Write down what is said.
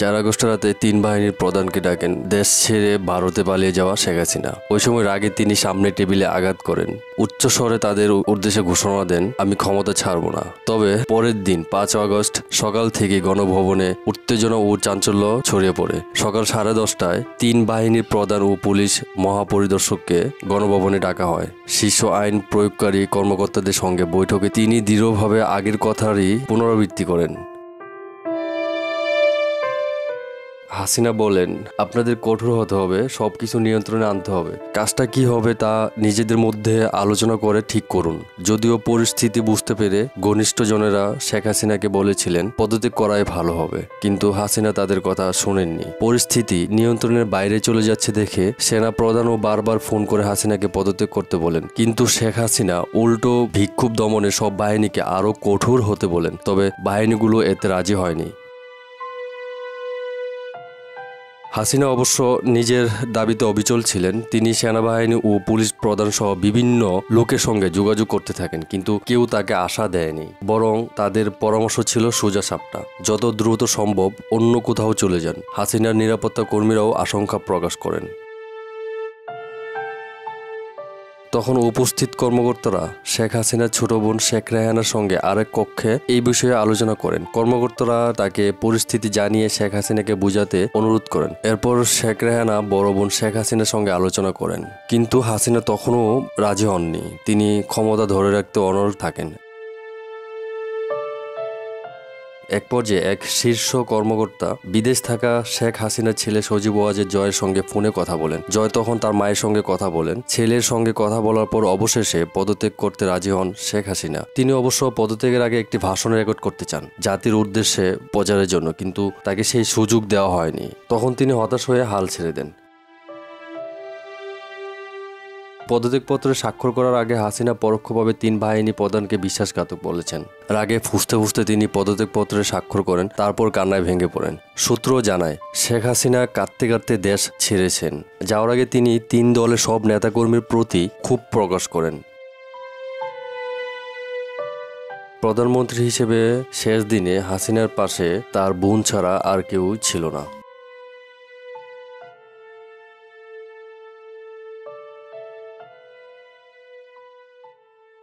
4 August রাতে 3 বাহিনীর প্রধানকে ডাকেন দেশ ছেড়ে ভারতে পালিয়ে যাওয়া শেখ হাসিনা। ওই সময় রাগে তিনি সামনে টেবিলে আঘাত করেন, উচ্চ স্বরে তাদের উদ্দেশ্যে ঘোষণা দেন, আমি ক্ষমতা ছাড়ব না। তবে পরের দিন 5 আগস্ট সকাল থেকে গণভবনে উত্তেজনা ও চাঞ্চল্য ছড়িয়ে পড়ে। সকাল 10:30টায় 3 বাহিনীর প্রধান ও পুলিশ মহাপরিদর্শককে গণভবনে ডাকা হয়। শীর্ষ আইন প্রয়োগকারী কর্মকর্তাদের সঙ্গে বৈঠকে তিনি দৃঢ়ভাবে আগের কথারই পুনরাবৃত্তি করেন। হাসিনা বলেন, আপনাদের কঠোর হতে হবে, সবকিছু নিয়ন্ত্রণে আনতে হবে। কাজটা কি হবে তা নিজেদের মধ্যে আলোচনা করে ঠিক করুন। যদিও পরিস্থিতি বুঝতে পেরে ঘনিষ্ঠজনেরা শেখ হাসিনাকে বলেছিলেন পদত্যাগ করাই ভালো হবে, কিন্তু হাসিনা তাদের কথা শোনেননি। পরিস্থিতি নিয়ন্ত্রণের বাইরে চলে যাচ্ছে দেখে সেনা প্রধানও বারবার ফোন করে হাসিনাকে পদত্যাগ করতে বলেন, কিন্তু শেখ হাসিনা উল্টো বিক্ষোভ দমনে সব বাহিনীকে আরও কঠোর হতে বলেন। তবে বাহিনীগুলো এতে রাজি হয়নি। হাসিনা অবশ্য নিজের দাবিতে অবিচল ছিলেন। তিনি সেনাবাহিনী ও পুলিশ প্রধান সহ বিভিন্ন লোকের সঙ্গে যোগাযোগ করতে থাকেন, কিন্তু কেউ তাকে আশা দেয়নি। বরং তাদের পরামর্শ ছিল সোজা সাপটা, যত দ্রুত সম্ভব অন্য কোথাও চলে যান। হাসিনার নিরাপত্তা কর্মীরাও আশঙ্কা প্রকাশ করেন। তখন উপস্থিত কর্মকর্তারা শেখ হাসিনার ছোট বোন শেখ রেহানার সঙ্গে আরেক কক্ষে এই বিষয়ে আলোচনা করেন। কর্মকর্তারা তাকে পরিস্থিতি জানিয়ে শেখ হাসিনাকে বুঝাতে অনুরোধ করেন। এরপর শেখ রেহানা বড় বোন শেখ হাসিনার সঙ্গে আলোচনা করেন, কিন্তু হাসিনা তখনও রাজি হননি। তিনি ক্ষমতা ধরে রাখতে অনড় থাকেন। এক পর্যায়ে এক শীর্ষ কর্মকর্তা বিদেশ থাকা শেখ হাসিনার ছেলে সজীব ওয়াজেদ জয়ের সঙ্গে ফোনে কথা বলেন। জয় তখন তার মায়ের সঙ্গে কথা বলেন। ছেলের সঙ্গে কথা বলার পর অবশেষে পদত্যাগ করতে রাজি হন শেখ হাসিনা। তিনি অবশ্য পদত্যাগের আগে একটি ভাষণ রেকর্ড করতে চান জাতির উদ্দেশ্যে প্রচারের জন্য, কিন্তু তাকে সেই সুযোগ দেওয়া হয়নি। তখন তিনি হতাশ হয়ে হাল ছেড়ে দেন। পদত্যাগপত্রে স্বাক্ষর করার আগে হাসিনা পরোক্ষভাবে 3 বাহিনী প্রধানকে বিশ্বাসঘাতক বলেছেন। রাগে ফুঁসতে ফুঁসতে তিনি পদত্যাগপত্রে স্বাক্ষর করেন, তারপর কান্নায় ভেঙে পড়েন। সূত্র জানায়, শেখ হাসিনা কাঁদতে কাঁদতে দেশ ছেড়েছেন। যাওয়ার আগে তিনি 3 দলের সব নেতাকর্মীর প্রতি ক্ষোভ প্রকাশ করেন। প্রধানমন্ত্রী হিসেবে শেষ দিনে হাসিনার পাশে তার বোন ছাড়া আর কেউ ছিল না।